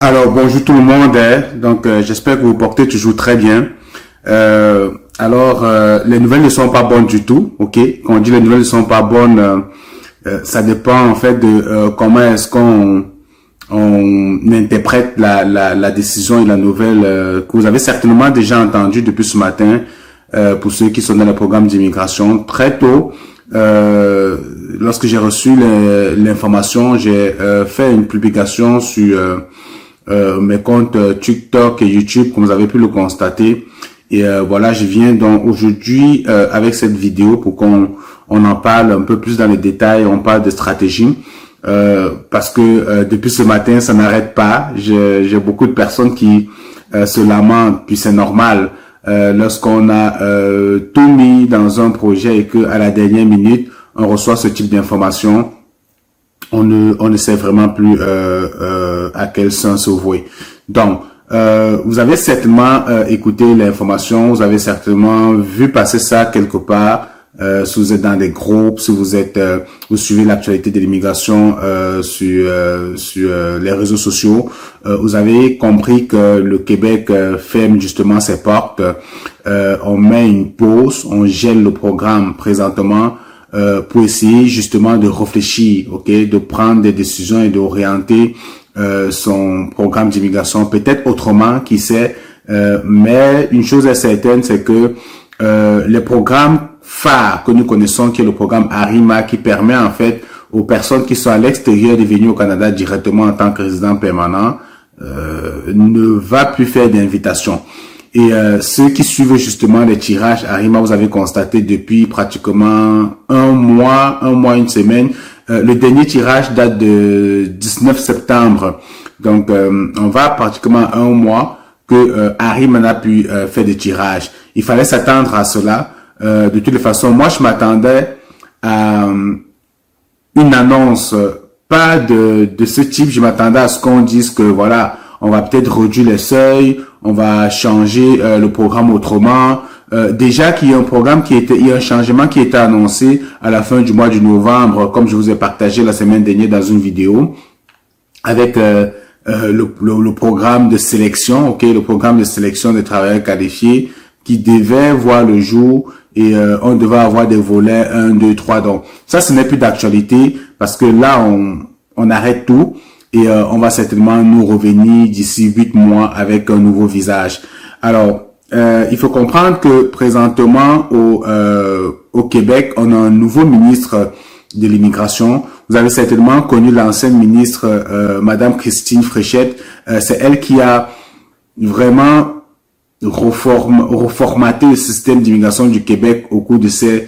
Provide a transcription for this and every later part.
Alors, bonjour tout le monde, hein. Donc, j'espère que vous portez toujours très bien. Les nouvelles ne sont pas bonnes du tout, ok? Quand on dit les nouvelles ne sont pas bonnes, ça dépend en fait de comment est-ce qu'on interprète la décision et la nouvelle que vous avez certainement déjà entendu depuis ce matin. Pour ceux qui sont dans le programme d'immigration, très tôt, lorsque j'ai reçu l'information, j'ai fait une publication sur mes comptes TikTok et YouTube, comme vous avez pu le constater. Et voilà, je viens donc aujourd'hui avec cette vidéo pour qu'on en parle un peu plus dans les détails, on parle de stratégie. Parce que depuis ce matin, ça n'arrête pas. J'ai beaucoup de personnes qui se lamentent, puis c'est normal. Lorsqu'on a tout mis dans un projet et que à la dernière minute, on reçoit ce type d'information, on ne sait vraiment plus à quel sens se vouer. Donc, vous avez certainement écouté l'information, vous avez certainement vu passer ça quelque part. Si vous êtes dans des groupes, si vous suivez l'actualité de l'immigration sur les réseaux sociaux, vous avez compris que le Québec ferme justement ses portes. On met une pause, on gèle le programme présentement pour essayer justement de réfléchir, ok, de prendre des décisions et d'orienter son programme d'immigration peut-être autrement, qui sait. Mais une chose est certaine, c'est que les programmes phare que nous connaissons, qui est le programme ARIMA, qui permet en fait aux personnes qui sont à l'extérieur de venir au Canada directement en tant que résident permanent, ne va plus faire d'invitation. Et ceux qui suivent justement les tirages ARIMA, vous avez constaté depuis pratiquement un mois, une semaine. Le dernier tirage date de 19 septembre. Donc, on va pratiquement un mois que ARIMA n'a pu faire de tirage. Il fallait s'attendre à cela. De toutes les façons, moi, je m'attendais à une annonce, pas de ce type. Je m'attendais à ce qu'on dise que, voilà, on va peut-être réduire les seuils, on va changer le programme autrement. Déjà qu'il y a un programme il y a un changement qui était annoncé à la fin du mois de novembre, comme je vous ai partagé la semaine dernière dans une vidéo, avec le programme de sélection, ok, le programme de sélection des travailleurs qualifiés qui devait voir le jour et on devait avoir des volets 1, 2, 3. Donc ça, ce n'est plus d'actualité parce que là, on arrête tout. Et on va certainement nous revenir d'ici 8 mois avec un nouveau visage. Alors, il faut comprendre que présentement au Québec, on a un nouveau ministre de l'immigration. Vous avez certainement connu l'ancienne ministre, Madame Christine Fréchette. C'est elle qui a vraiment reformaté le système d'immigration du Québec au cours de ces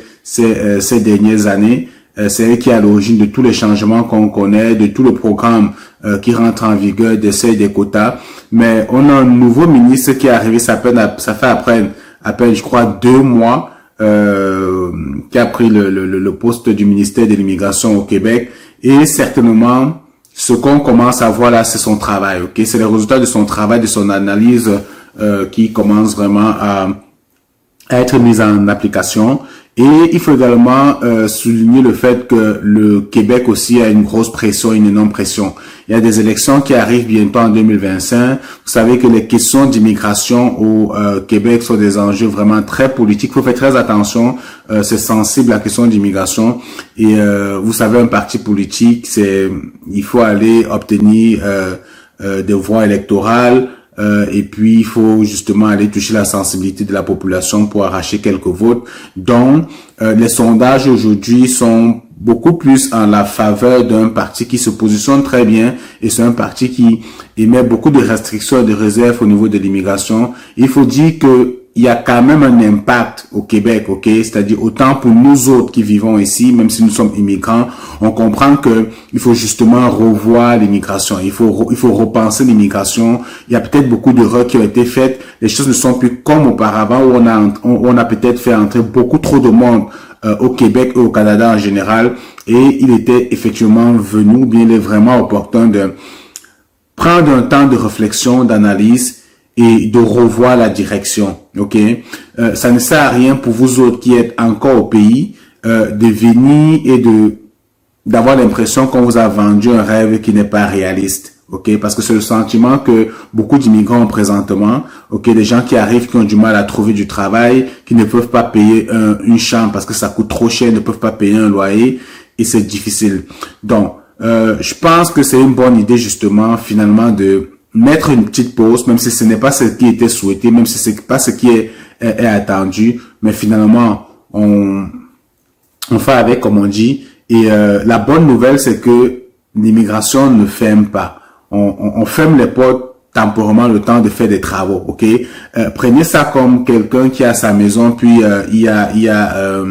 dernières années. C'est elle qui est à l'origine de tous les changements qu'on connaît, de tout le programme qui rentre en vigueur, des seuils, des quotas. Mais on a un nouveau ministre qui est arrivé, ça fait à peine, je crois, 2 mois, qui a pris le poste du ministère de l'immigration au Québec. Et certainement, ce qu'on commence à voir là, c'est son travail. Ok, c'est les résultats de son travail, de son analyse qui commence vraiment à être mise en application. Et il faut également souligner le fait que le Québec aussi a une grosse pression, une énorme pression. Il y a des élections qui arrivent bientôt en 2025. Vous savez que les questions d'immigration au Québec sont des enjeux vraiment très politiques. Il faut faire très attention. C'est sensible la question d'immigration. Et vous savez, un parti politique, il faut aller obtenir des voix électorales. Et puis, il faut justement aller toucher la sensibilité de la population pour arracher quelques votes. Donc, les sondages aujourd'hui sont beaucoup plus en la faveur d'un parti qui se positionne très bien et c'est un parti qui émet beaucoup de restrictions et de réserves au niveau de l'immigration. Il faut dire que il y a quand même un impact au Québec, ok? C'est-à-dire autant pour nous autres qui vivons ici, même si nous sommes immigrants, on comprend que il faut justement revoir l'immigration. Il faut repenser l'immigration. Il y a peut-être beaucoup d'erreurs qui ont été faites. Les choses ne sont plus comme auparavant où on a peut-être fait entrer beaucoup trop de monde au Québec et au Canada en général. Et il était effectivement venu, bien il est vraiment opportun de prendre un temps de réflexion, d'analyse et de revoir la direction, ok? Ça ne sert à rien pour vous autres qui êtes encore au pays de venir et d'avoir l'impression qu'on vous a vendu un rêve qui n'est pas réaliste, ok, parce que c'est le sentiment que beaucoup d'immigrants ont présentement, ok, des gens qui arrivent, qui ont du mal à trouver du travail, qui ne peuvent pas payer une chambre parce que ça coûte trop cher, ne peuvent pas payer un loyer, et c'est difficile. Donc, je pense que c'est une bonne idée, justement, finalement, de mettre une petite pause, même si ce n'est pas ce qui était souhaité, même si c'est pas ce qui est attendu, mais finalement, on fait avec, comme on dit. Et la bonne nouvelle, c'est que l'immigration ne ferme pas. On ferme les portes temporairement le temps de faire des travaux, ok? Prenez ça comme quelqu'un qui a sa maison, puis il y a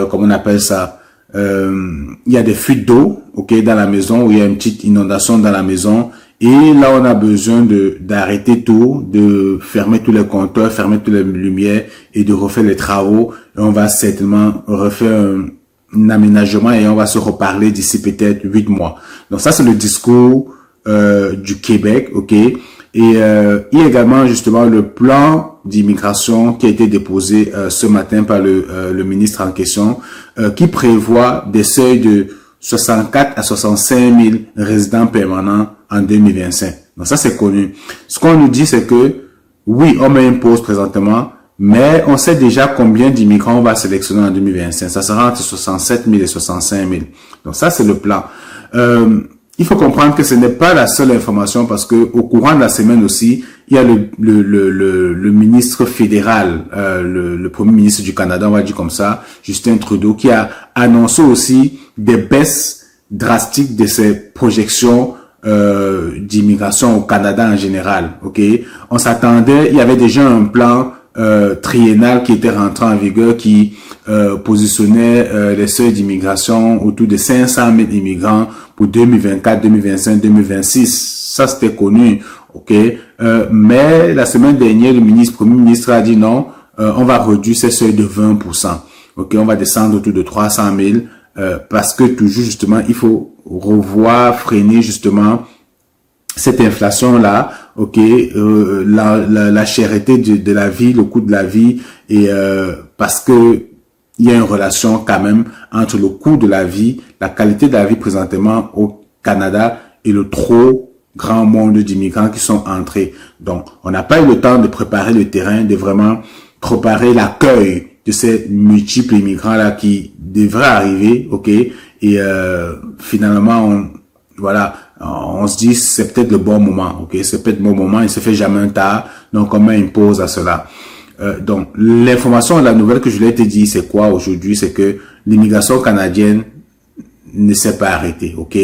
comment on appelle ça? Il y a des fuites d'eau, ok, dans la maison, où il y a une petite inondation dans la maison. Et là, on a besoin d'arrêter tout, de fermer tous les compteurs, fermer toutes les lumières et de refaire les travaux. Et on va certainement refaire un aménagement et on va se reparler d'ici peut-être 8 mois. Donc ça, c'est le discours du Québec, ok. Et il y a également justement le plan d'immigration qui a été déposé ce matin par le ministre en question, qui prévoit des seuils de 64 à 65 000 résidents permanents en 2025. Donc ça, c'est connu. Ce qu'on nous dit, c'est que oui, on met une pause présentement, mais on sait déjà combien d'immigrants on va sélectionner en 2025. Ça sera entre 67 000 et 65 000. Donc ça, c'est le plan. Il faut comprendre que ce n'est pas la seule information parce que au courant de la semaine aussi, il y a le ministre fédéral, le premier ministre du Canada, on va dire comme ça, Justin Trudeau, qui a annoncé aussi des baisses drastiques de ses projections d'immigration au Canada en général. Ok, on s'attendait, il y avait déjà un plan triennal qui était rentré en vigueur qui positionnait les seuils d'immigration autour de 500 000 immigrants pour 2024, 2025, 2026. Ça, c'était connu. Ok, mais la semaine dernière, le premier ministre a dit non, on va réduire ces seuils de 20%. Ok, on va descendre autour de 300 000 parce que toujours justement, il faut revoir, freiner justement cette inflation-là, ok, la cherté de la vie, le coût de la vie, et parce que il y a une relation quand même entre le coût de la vie, la qualité de la vie présentement au Canada et le trop grand nombre d'immigrants qui sont entrés. Donc, on n'a pas eu le temps de préparer le terrain, de vraiment préparer l'accueil de ces multiples immigrants-là qui devraient arriver, ok, et finalement, on se dit c'est peut-être le bon moment, ok, c'est peut-être le bon moment, il se fait jamais un tard, donc on met une pause à cela. Donc l'information, la nouvelle que je l'ai te dit, c'est quoi aujourd'hui, c'est que l'immigration canadienne ne s'est pas arrêtée, ok.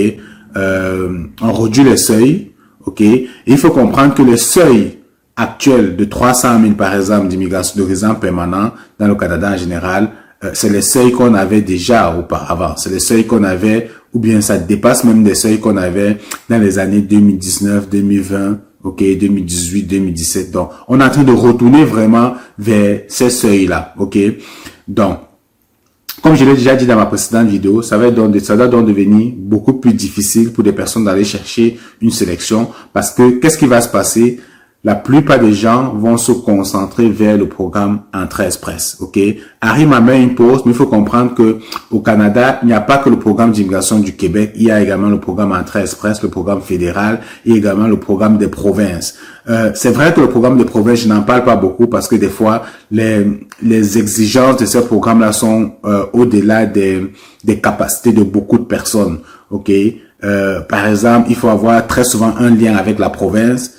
On réduit les seuils, ok. Et il faut comprendre que le seuil actuel de 300 000 par exemple d'immigration de résidents permanents dans le Canada en général, c'est les seuils qu'on avait déjà auparavant. C'est les seuils qu'on avait, ou bien ça dépasse même des seuils qu'on avait dans les années 2019, 2020, ok, 2018, 2017. Donc, on est en train de retourner vraiment vers ces seuils-là, ok. Donc, comme je l'ai déjà dit dans ma précédente vidéo, ça doit donc devenir beaucoup plus difficile pour des personnes d'aller chercher une sélection parce que qu'est-ce qui va se passer? La plupart des gens vont se concentrer vers le programme Entrée Express, ok? Harry m'a mis une pause, mais il faut comprendre que au Canada, il n'y a pas que le programme d'immigration du Québec, il y a également le programme Entrée Express, le programme fédéral et également le programme des provinces. C'est vrai que le programme des provinces, je n'en parle pas beaucoup parce que des fois, les exigences de ces programmes-là sont au-delà des capacités de beaucoup de personnes, ok? Par exemple, il faut avoir très souvent un lien avec la province,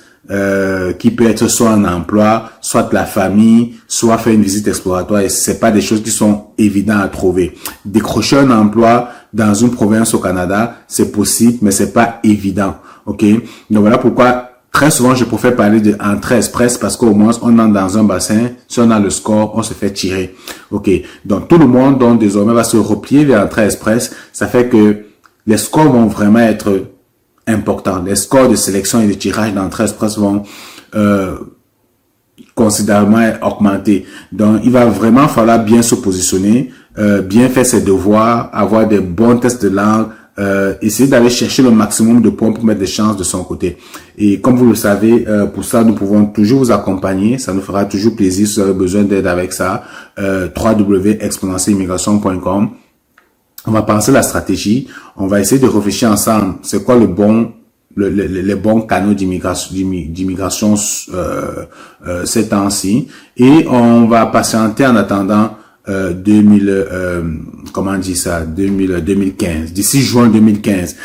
qui peut être soit un emploi, soit la famille, soit faire une visite exploratoire, et c'est pas des choses qui sont évidentes à trouver. Décrocher un emploi dans une province au Canada, c'est possible, mais c'est pas évident, ok? Donc voilà pourquoi très souvent je préfère parler de Entrée Express parce qu'au moins on entre dans un bassin, si on a le score, on se fait tirer, ok? Donc tout le monde donc désormais va se replier vers Entrée Express, ça fait que les scores vont vraiment être important. Les scores de sélection et de tirage d'entrée express vont considérablement augmenter. Donc, il va vraiment falloir bien se positionner, bien faire ses devoirs, avoir des bons tests de langue, essayer d'aller chercher le maximum de points pour mettre des chances de son côté. Et comme vous le savez, pour ça, nous pouvons toujours vous accompagner. Ça nous fera toujours plaisir si vous avez besoin d'aide avec ça. www.exponentielimmigration.com. On va penser la stratégie. On va essayer de réfléchir ensemble. C'est quoi les bons canaux d'immigration ces temps-ci. Et on va patienter en attendant 2015. D'ici juin 2015.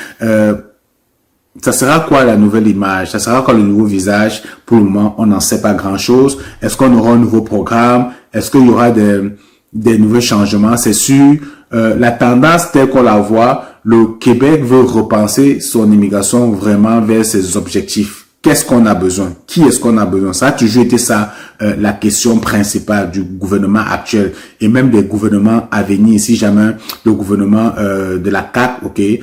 Ça sera quoi la nouvelle image? Ça sera quoi le nouveau visage? Pour le moment, on n'en sait pas grand-chose. Est-ce qu'on aura un nouveau programme? Est-ce qu'il y aura des nouveaux changements? C'est sûr. La tendance telle qu'on la voit, le Québec veut repenser son immigration vraiment vers ses objectifs. Qu'est-ce qu'on a besoin? Qui est-ce qu'on a besoin? Ça a toujours été ça, la question principale du gouvernement actuel et même des gouvernements à venir. Si jamais le gouvernement de la CAQ,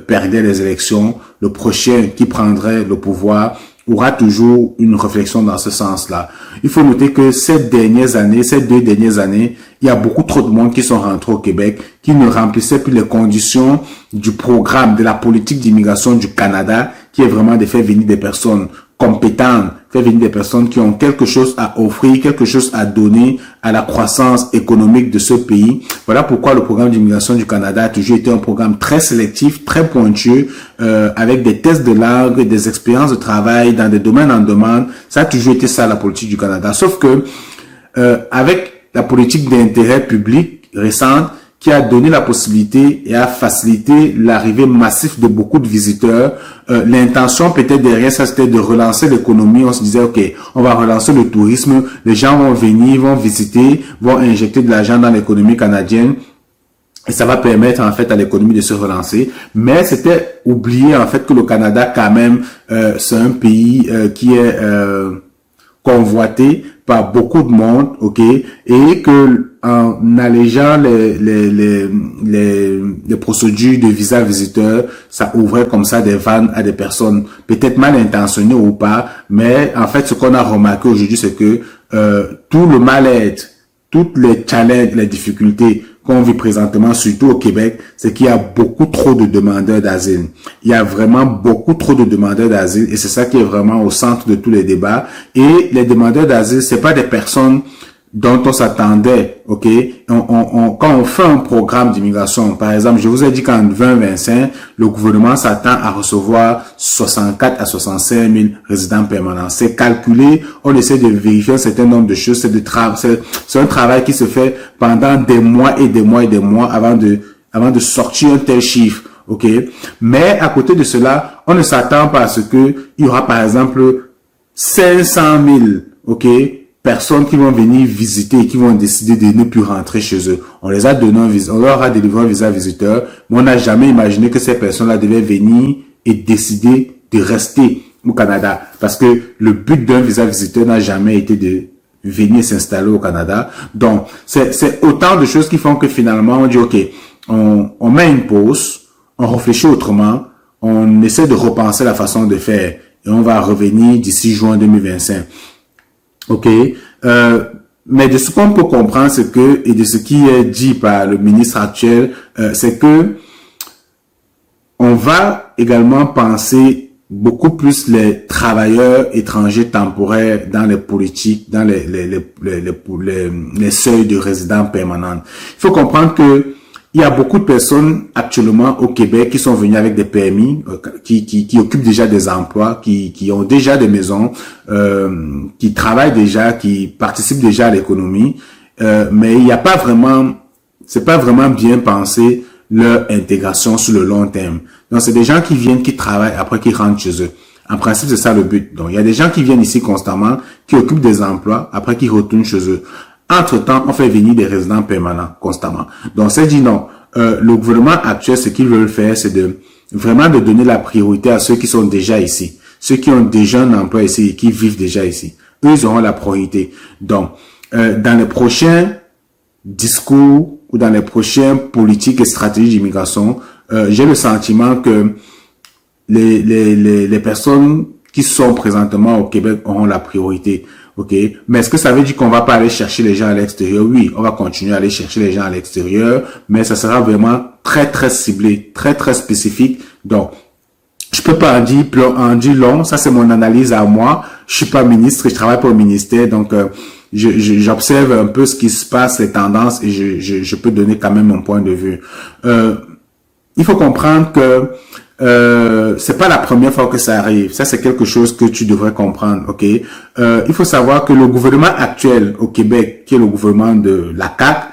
perdait les élections, le prochain qui prendrait le pouvoir aura toujours une réflexion dans ce sens-là. Il faut noter que ces 2 dernières années, il y a beaucoup trop de monde qui sont rentrés au Québec, qui ne remplissaient plus les conditions du programme, de la politique d'immigration du Canada, qui est vraiment de faire venir des personnes compétentes, faire venir des personnes qui ont quelque chose à offrir, quelque chose à donner à la croissance économique de ce pays. Voilà pourquoi le programme d'immigration du Canada a toujours été un programme très sélectif, très pointueux, avec des tests de langue, des expériences de travail dans des domaines en demande. Ça a toujours été ça la politique du Canada. Sauf que avec la politique d'intérêt public récente, qui a donné la possibilité et a facilité l'arrivée massive de beaucoup de visiteurs. L'intention peut-être derrière ça, c'était de relancer l'économie. On se disait, OK, on va relancer le tourisme. Les gens vont venir, vont visiter, vont injecter de l'argent dans l'économie canadienne. Et ça va permettre en fait à l'économie de se relancer. Mais c'était oublier en fait que le Canada quand même, c'est un pays qui est convoité par beaucoup de monde, ok, et que en allégeant les procédures de visa visiteur, ça ouvrait comme ça des vannes à des personnes peut-être mal intentionnées ou pas, mais en fait ce qu'on a remarqué aujourd'hui c'est que tout le mal-être, toutes les challenges, les difficultés qu'on vit présentement, surtout au Québec, c'est qu'il y a beaucoup trop de demandeurs d'asile. Il y a vraiment beaucoup trop de demandeurs d'asile et c'est ça qui est vraiment au centre de tous les débats. Et les demandeurs d'asile, c'est pas des personnes dont on s'attendait, ok? Quand on fait un programme d'immigration, par exemple, je vous ai dit qu'en 2025, le gouvernement s'attend à recevoir 64 à 65 000 résidents permanents. C'est calculé, on essaie de vérifier un certain nombre de choses. C'est un travail qui se fait pendant des mois et des mois et des mois avant de sortir un tel chiffre, ok? Mais à côté de cela, on ne s'attend pas à ce que il y aura par exemple 500 000, ok? Personnes qui vont venir visiter et qui vont décider de ne plus rentrer chez eux. On les a donné on leur a délivré un visa visiteur, mais on n'a jamais imaginé que ces personnes-là devaient venir et décider de rester au Canada. Parce que le but d'un visa visiteur n'a jamais été de venir s'installer au Canada. Donc, c'est autant de choses qui font que finalement, on dit, OK, on met une pause, on réfléchit autrement, on essaie de repenser la façon de faire et on va revenir d'ici juin 2025. OK. Mais de ce qu'on peut comprendre, c'est que, et de ce qui est dit par le ministre actuel, c'est que on va également penser beaucoup plus les travailleurs étrangers temporaires dans les politiques, dans les seuils de résidents permanents. Il faut comprendre que il y a beaucoup de personnes actuellement au Québec qui sont venues avec des permis, qui occupent déjà des emplois, qui ont déjà des maisons, qui travaillent déjà, qui participent déjà à l'économie, mais il n'y a pas vraiment, c'est pas vraiment bien pensé leur intégration sur le long terme. Donc c'est des gens qui viennent, qui travaillent, après qui rentrent chez eux. En principe, c'est ça le but. Donc il y a des gens qui viennent ici constamment, qui occupent des emplois, après qui retournent chez eux. Entre-temps, on fait venir des résidents permanents constamment. Donc, c'est dit non. Le gouvernement actuel, ce qu'ils veulent faire, c'est vraiment de donner la priorité à ceux qui sont déjà ici. Ceux qui ont déjà un emploi ici et qui vivent déjà ici. Eux, ils auront la priorité. Donc, dans les prochains discours ou dans les prochaines politiques et stratégies d'immigration, j'ai le sentiment que les personnes qui sont présentement au Québec auront la priorité. OK. Mais est-ce que ça veut dire qu'on va pas aller chercher les gens à l'extérieur? Oui, on va continuer à aller chercher les gens à l'extérieur, mais ça sera vraiment très, très ciblé, très, très spécifique. Donc, je peux pas en dire long. Ça, c'est mon analyse à moi. Je suis pas ministre, je travaille pas au ministère. Donc, j'observe un peu ce qui se passe, les tendances, et je peux donner quand même mon point de vue. Il faut comprendre que c'est pas la première fois que ça arrive. Ça, c'est quelque chose que tu devrais comprendre, ok? Il faut savoir que le gouvernement actuel au Québec, qui est le gouvernement de la CAQ,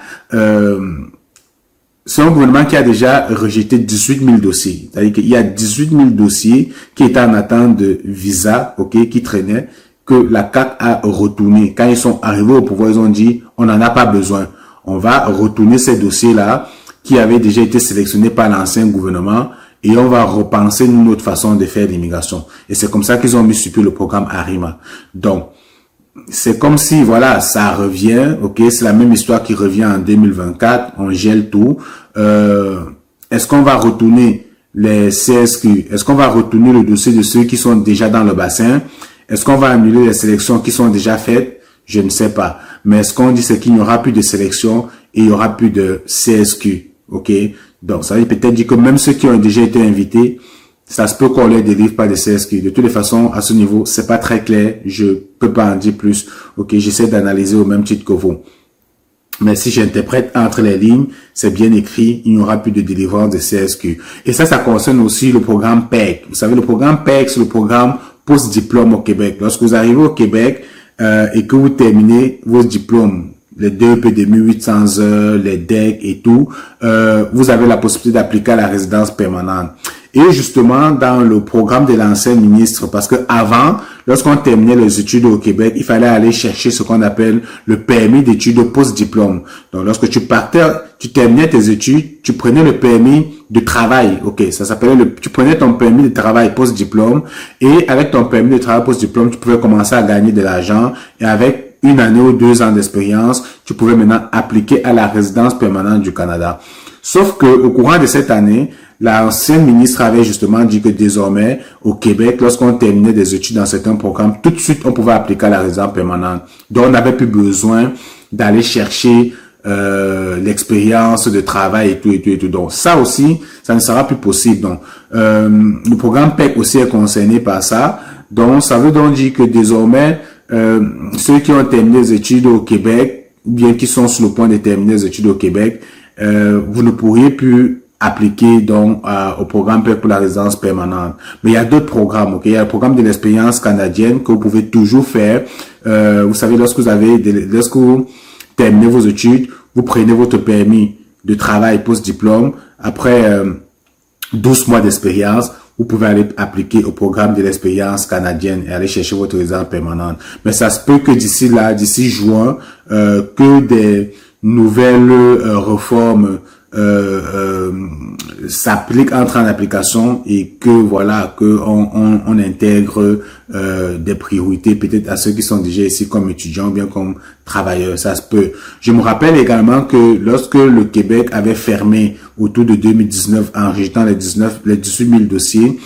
c'est un gouvernement qui a déjà rejeté 18 000 dossiers. C'est-à-dire qu'il y a 18 000 dossiers qui étaient en attente de visa, ok, qui traînaient, que la CAQ a retourné. Quand ils sont arrivés au pouvoir, ils ont dit, on n'en a pas besoin. On va retourner ces dossiers-là qui avaient déjà été sélectionnés par l'ancien gouvernement et on va repenser une autre façon de faire l'immigration. Et c'est comme ça qu'ils ont mis sur pied le programme ARIMA. Donc, c'est comme si, voilà, ça revient, ok, c'est la même histoire qui revient en 2024, on gèle tout. Est-ce qu'on va retourner les CSQ? Est-ce qu'on va retourner le dossier de ceux qui sont déjà dans le bassin? Est-ce qu'on va annuler les sélections qui sont déjà faites? Je ne sais pas. Mais ce qu'on dit, c'est qu'il n'y aura plus de sélection et il n'y aura plus de CSQ, ok? Donc, ça veut peut-être dire que même ceux qui ont déjà été invités, ça se peut qu'on les délivre pas de CSQ. De toutes les façons, à ce niveau, c'est pas très clair. Je peux pas en dire plus. Ok, j'essaie d'analyser au même titre que vous. Mais si j'interprète entre les lignes, c'est bien écrit, il n'y aura plus de délivrance de CSQ. Et ça concerne aussi le programme PEC. Vous savez, le programme PEC, c'est le programme post-diplôme au Québec. Lorsque vous arrivez au Québec et que vous terminez vos diplômes, les 2 PDMU 800 heures, les DEC et tout, vous avez la possibilité d'appliquer à la résidence permanente. Et justement, dans le programme de l'ancien ministre, parce que avant, lorsqu'on terminait les études au Québec, il fallait aller chercher ce qu'on appelle le permis d'études post-diplôme. Donc, lorsque tu partais, tu terminais tes études, tu prenais le permis de travail. Ok, ça s'appelait tu prenais ton permis de travail post-diplôme et avec ton permis de travail post-diplôme, tu pouvais commencer à gagner de l'argent et avec 1 année ou 2 ans d'expérience, tu pouvais maintenant appliquer à la résidence permanente du Canada. Sauf que au courant de cette année, l'ancien ministre avait justement dit que désormais, au Québec, lorsqu'on terminait des études dans certains programmes, tout de suite, on pouvait appliquer à la résidence permanente. Donc, on n'avait plus besoin d'aller chercher l'expérience de travail et tout. Donc, ça aussi, ça ne sera plus possible. Donc, le programme PEC aussi est concerné par ça. Donc, ça veut donc dire que désormais, ceux qui ont terminé les études au Québec, ou bien qui sont sur le point de terminer les études au Québec, vous ne pourriez plus appliquer donc au programme PEC pour la résidence permanente. Mais il y a d'autres programmes, ok? Il y a le programme de l'expérience canadienne que vous pouvez toujours faire. Vous savez, lorsque vous terminez vos études, vous prenez votre permis de travail post-diplôme. Après 12 mois d'expérience, vous pouvez aller appliquer au programme de l'expérience canadienne et aller chercher votre résidence permanente. Mais ça se peut que d'ici juin, que des nouvelles réformes entrent en application et que voilà que on intègre des priorités peut-être à ceux qui sont déjà ici comme étudiants ou bien comme travailleurs. Ça se peut. Je me rappelle également que lorsque le Québec avait fermé autour de 2019 en rejetant les 18 000 dossiers,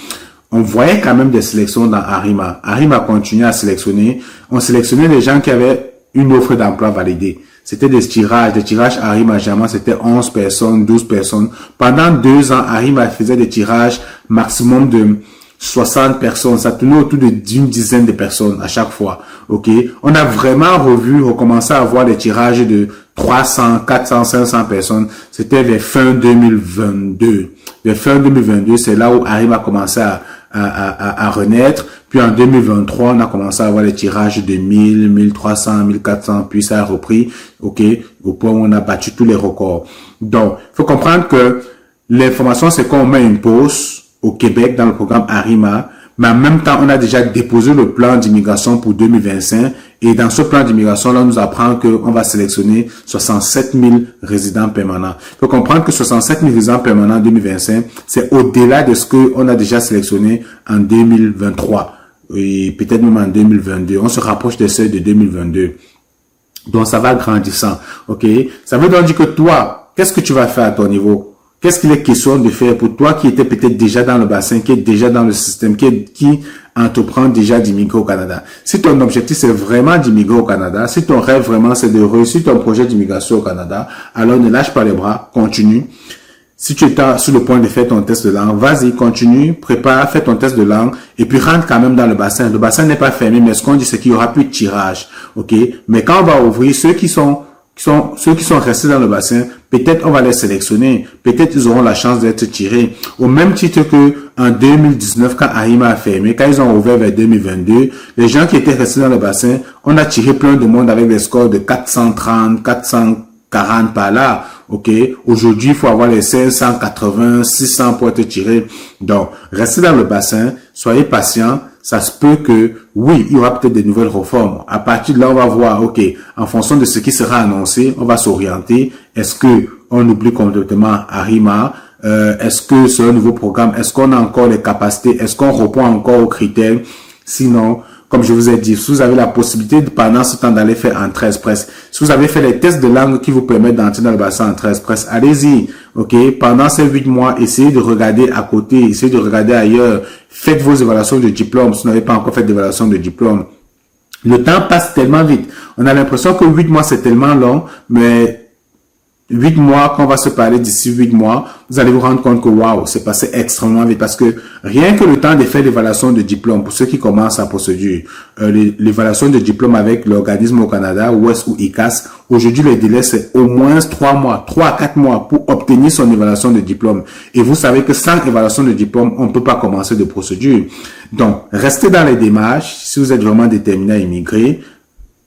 on voyait quand même des sélections dans ARIMA. ARIMA continuait à sélectionner. On sélectionnait les gens qui avaient une offre d'emploi validée. C'était des tirages ARIMA, généralement, c'était 11 personnes, 12 personnes. Pendant 2 ans, ARIMA faisait des tirages maximum de 60 personnes. Ça tournait autour d'une dizaine de personnes à chaque fois. Ok. On a vraiment recommencé à avoir des tirages de 300, 400, 500 personnes. C'était vers fin 2022. Vers fin 2022, c'est là où ARIMA a commencé à renaître. Puis en 2023, on a commencé à avoir les tirages de 1000, 1300, 1400, puis ça a repris, ok, au point où on a battu tous les records. Donc, il faut comprendre que l'information, c'est qu'on met une pause au Québec dans le programme ARIMA, mais en même temps, on a déjà déposé le plan d'immigration pour 2025, et dans ce plan d'immigration, là, on nous apprend qu'on va sélectionner 67 000 résidents permanents. Il faut comprendre que 67 000 résidents permanents en 2025, c'est au-delà de ce qu'on a déjà sélectionné en 2023. Et peut-être même en 2022. On se rapproche des seuils de 2022. Donc, ça va grandissant. OK? Ça veut donc dire que toi, qu'est-ce que tu vas faire à ton niveau? Qu'est-ce qu'il est question de faire pour toi qui était peut-être déjà dans le bassin, qui est déjà dans le système, qui entreprend déjà d'immigrer au Canada? Si ton objectif, c'est vraiment d'immigrer au Canada, si ton rêve vraiment, c'est de réussir ton projet d'immigration au Canada, alors ne lâche pas les bras, continue. Si tu es sur le point de faire ton test de langue, vas-y, continue, prépare, fais ton test de langue et puis rentre quand même dans le bassin. Le bassin n'est pas fermé, mais ce qu'on dit, c'est qu'il y aura plus de tirage, ok? Mais quand on va ouvrir, ceux qui sont restés dans le bassin, peut-être on va les sélectionner, peut-être ils auront la chance d'être tirés. Au même titre que en 2019, quand Arima a fermé, quand ils ont ouvert vers 2022, les gens qui étaient restés dans le bassin, on a tiré plein de monde avec des scores de 430, 440 par là. Ok, aujourd'hui, il faut avoir les 580, 600 pour être tiré. Donc, restez dans le bassin, soyez patient. Ça se peut que, oui, il y aura peut-être des nouvelles réformes. À partir de là, on va voir, ok, en fonction de ce qui sera annoncé, on va s'orienter. Est-ce que on oublie complètement Arima? Est-ce que c'est un nouveau programme? Est-ce qu'on a encore les capacités? Est-ce qu'on répond encore aux critères? Sinon, comme je vous ai dit, si vous avez la possibilité pendant ce temps d'aller faire Entrée Express, si vous avez fait les tests de langue qui vous permettent d'entrer dans le bassin Entrée Express, allez-y, ok? Pendant ces 8 mois, essayez de regarder à côté, essayez de regarder ailleurs, faites vos évaluations de diplôme si vous n'avez pas encore fait d'évaluation de diplôme. Le temps passe tellement vite. On a l'impression que 8 mois c'est tellement long, mais 8 mois, quand on va se parler d'ici 8 mois, vous allez vous rendre compte que waouh, c'est passé extrêmement vite parce que rien que le temps de faire l'évaluation de diplôme, pour ceux qui commencent la procédure, l'évaluation de diplôme avec l'organisme au Canada, OES ou ICAS, aujourd'hui le délai c'est au moins 3 mois, 3 à 4 mois pour obtenir son évaluation de diplôme. Et vous savez que sans évaluation de diplôme, on ne peut pas commencer de procédure. Donc, restez dans les démarches si vous êtes vraiment déterminé à immigrer.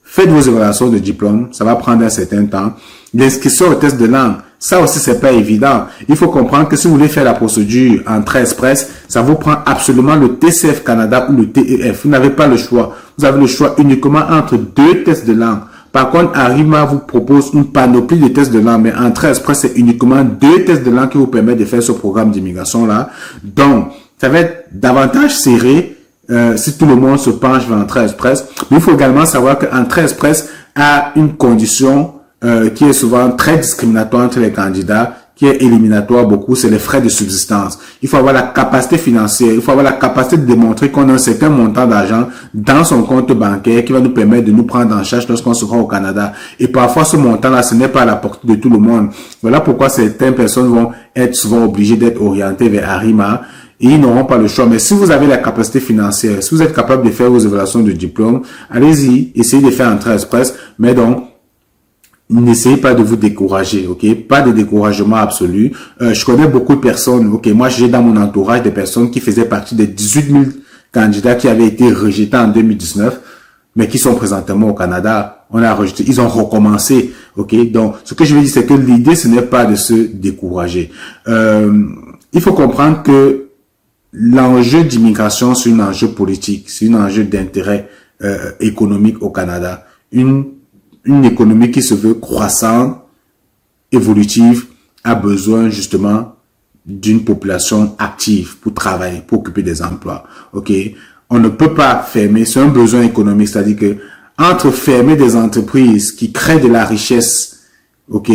Faites vos évaluations de diplôme, ça va prendre un certain temps. L'inscription au test de langue, ça aussi c'est pas évident. Il faut comprendre que si vous voulez faire la procédure Entrée Express, ça vous prend absolument le TCF Canada ou le TEF. Vous n'avez pas le choix. Vous avez le choix uniquement entre 2 tests de langue. Par contre, Arima vous propose une panoplie de tests de langue, mais Entrée Express c'est uniquement 2 tests de langue qui vous permettent de faire ce programme d'immigration là. Donc, ça va être davantage serré. Si tout le monde se penche vers Entrée Express. Mais il faut également savoir que Entrée Express a une condition qui est souvent très discriminatoire entre les candidats, qui est éliminatoire beaucoup, c'est les frais de subsistance. Il faut avoir la capacité financière, il faut avoir la capacité de démontrer qu'on a un certain montant d'argent dans son compte bancaire qui va nous permettre de nous prendre en charge lorsqu'on sera au Canada. Et parfois, ce montant-là, ce n'est pas à la portée de tout le monde. Voilà pourquoi certaines personnes vont être souvent obligées d'être orientées vers Arima. Et ils n'auront pas le choix. Mais si vous avez la capacité financière, si vous êtes capable de faire vos évaluations de diplôme, allez-y, essayez de faire Entrée Express. Mais donc, n'essayez pas de vous décourager, ok? Pas de découragement absolu. Je connais beaucoup de personnes, ok? Moi, j'ai dans mon entourage des personnes qui faisaient partie des 18 000 candidats qui avaient été rejetés en 2019, mais qui sont présentement au Canada. On a rejeté, ils ont recommencé, ok? Donc, ce que je veux dire, c'est que l'idée, ce n'est pas de se décourager. Il faut comprendre que l'enjeu d'immigration, c'est un enjeu politique, c'est un enjeu d'intérêt économique au Canada. Une économie qui se veut croissante, évolutive, a besoin justement d'une population active pour travailler, pour occuper des emplois. Ok, on ne peut pas fermer, c'est un besoin économique, c'est-à-dire que entre fermer des entreprises qui créent de la richesse, ok,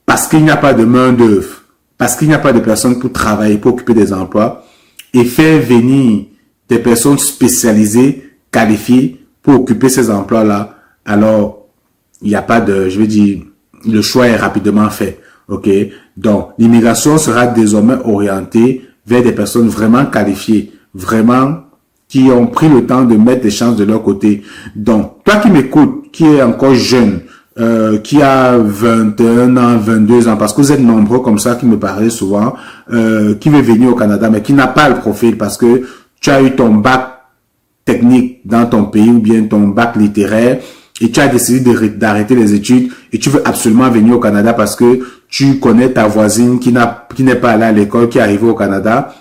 parce qu'il n'y a pas de main d'œuvre, parce qu'il n'y a pas de personnes pour travailler, pour occuper des emplois, et faire venir des personnes spécialisées, qualifiées, pour occuper ces emplois-là, alors, il n'y a pas de, je veux dire, le choix est rapidement fait. Ok? Donc, l'immigration sera désormais orientée vers des personnes vraiment qualifiées, vraiment qui ont pris le temps de mettre les chances de leur côté. Donc, toi qui m'écoutes, qui est encore jeune, qui a 21 ans, 22 ans, parce que vous êtes nombreux comme ça qui me parlez souvent, qui veut venir au Canada, mais qui n'a pas le profil parce que tu as eu ton bac technique dans ton pays ou bien ton bac littéraire et tu as décidé d'arrêter les études et tu veux absolument venir au Canada parce que tu connais ta voisine qui n'est pas allée à l'école, qui est arrivée au Canada.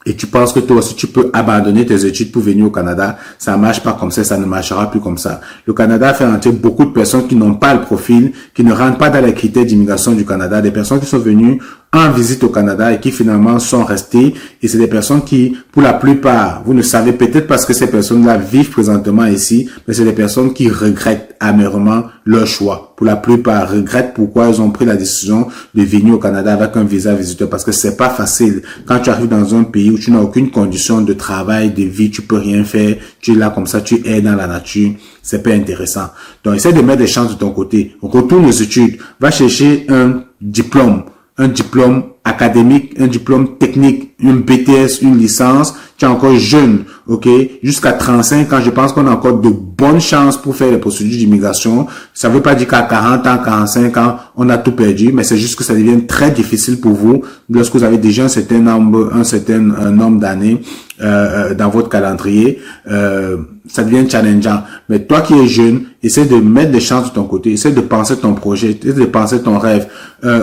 Et tu penses que toi aussi tu peux abandonner tes études pour venir au Canada, ça marche pas comme ça ne marchera plus comme ça. Le Canada fait entrer beaucoup de personnes qui n'ont pas le profil, qui ne rentrent pas dans les critères d'immigration du Canada, des personnes qui sont venues en visite au Canada et qui finalement sont restées. Et c'est des personnes qui, pour la plupart, vous ne savez peut-être parce que ces personnes-là vivent présentement ici, mais c'est des personnes qui regrettent amèrement leur choix. Pour la plupart, regrettent pourquoi ils ont pris la décision de venir au Canada avec un visa visiteur parce que c'est pas facile. Quand tu arrives dans un pays où tu n'as aucune condition de travail, de vie, tu peux rien faire, tu es là comme ça, tu es dans la nature, c'est pas intéressant. Donc, essaie de mettre des chances de ton côté. Retourne aux études, va chercher un diplôme, un diplôme académique, un diplôme technique, une BTS, une licence, tu es encore jeune, ok, jusqu'à 35 ans, je pense qu'on a encore de bonnes chances pour faire les procédures d'immigration. Ça veut pas dire qu'à 40 ans, 45 ans, on a tout perdu, mais c'est juste que ça devient très difficile pour vous lorsque vous avez déjà un certain nombre d'années dans votre calendrier. Ça devient challengeant. Mais toi qui es jeune, essaie de mettre des chances de ton côté, essaie de penser ton projet, essaie de penser ton rêve.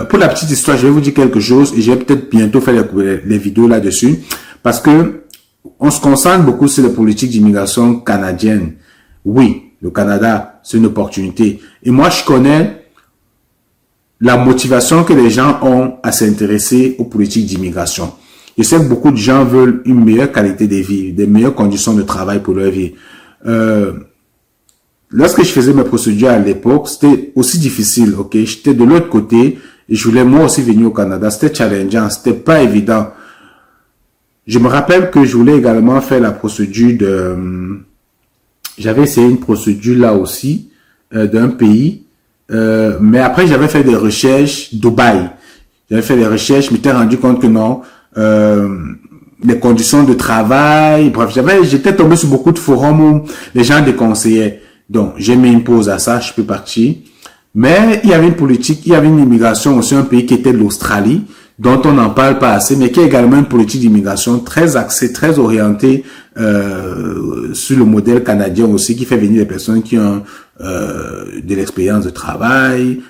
Pour la petite histoire, je vais vous dire quelque chose et je vais peut-être bientôt faire les vidéos là-dessus parce que on se concentre beaucoup sur les politiques d'immigration canadiennes. Oui, le Canada, c'est une opportunité. Et moi, je connais la motivation que les gens ont à s'intéresser aux politiques d'immigration. Je sais que beaucoup de gens veulent une meilleure qualité de vie, des meilleures conditions de travail pour leur vie. Lorsque je faisais mes procédures à l'époque, c'était aussi difficile, ok? J'étais de l'autre côté et je voulais moi aussi venir au Canada. C'était challengeant, c'était pas évident. Je me rappelle que je voulais également faire la procédure j'avais essayé une procédure là aussi, d'un pays, mais après j'avais fait des recherches Dubaï. J'avais fait des recherches, je m'étais rendu compte que non, les conditions de travail, bref, j'étais tombé sur beaucoup de forums où les gens déconseillaient. Donc, j'ai mis une pause à ça, je suis parti. Mais il y avait une politique, il y avait une immigration aussi, un pays qui était l'Australie, dont on n'en parle pas assez, mais qui a également une politique d'immigration très axée, très orientée sur le modèle canadien aussi, qui fait venir des personnes qui ont de l'expérience de travail.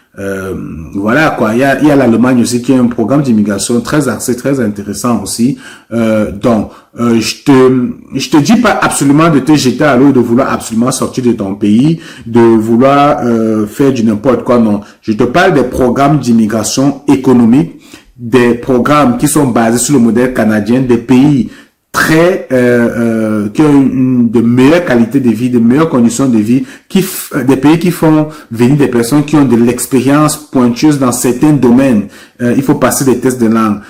Voilà quoi. Il y a l'Allemagne aussi qui a un programme d'immigration très axé, très intéressant aussi. Donc, je te dis pas absolument de te jeter à l'eau et de vouloir absolument sortir de ton pays, de vouloir faire du n'importe quoi. Non, je te parle des programmes d'immigration économique, des programmes qui sont basés sur le modèle canadien, des pays très qui ont de meilleures qualités de vie, de meilleures conditions de vie, des pays qui font venir des personnes qui ont de l'expérience pointueuse dans certains domaines. Il faut passer des tests de langue.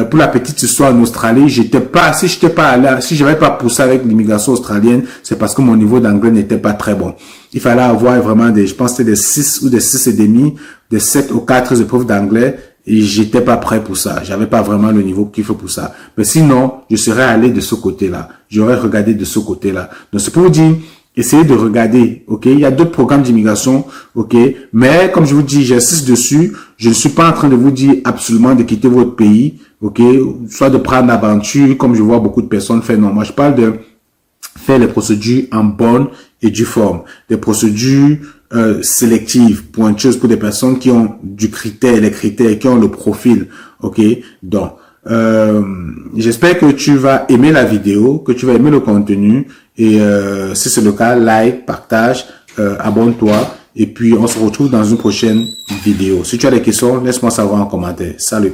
Pour la petite histoire, en Australie, si j'avais pas poussé avec l'immigration australienne, c'est parce que mon niveau d'anglais n'était pas très bon. Il fallait avoir vraiment je pense que c'était des 6 ou des 6,5, des 7 ou 4 épreuves d'anglais. Et j'étais pas prêt pour ça. J'avais pas vraiment le niveau qu'il faut pour ça. Mais sinon, je serais allé de ce côté-là. J'aurais regardé de ce côté-là. Donc, c'est pour vous dire, essayez de regarder, ok? Il y a d'autres programmes d'immigration, ok? Mais, comme je vous dis, j'insiste dessus. Je ne suis pas en train de vous dire absolument de quitter votre pays, ok? Soit de prendre l'aventure, comme je vois beaucoup de personnes faire. Non, moi, je parle de faire les procédures en bonne et due forme. Des procédures sélectives, pointeuses pour des personnes qui ont les critères, qui ont le profil, ok? Donc, j'espère que tu vas aimer la vidéo, que tu vas aimer le contenu, et si c'est le cas, like, partage, abonne-toi, et puis on se retrouve dans une prochaine vidéo. Si tu as des questions, laisse-moi savoir en commentaire. Salut!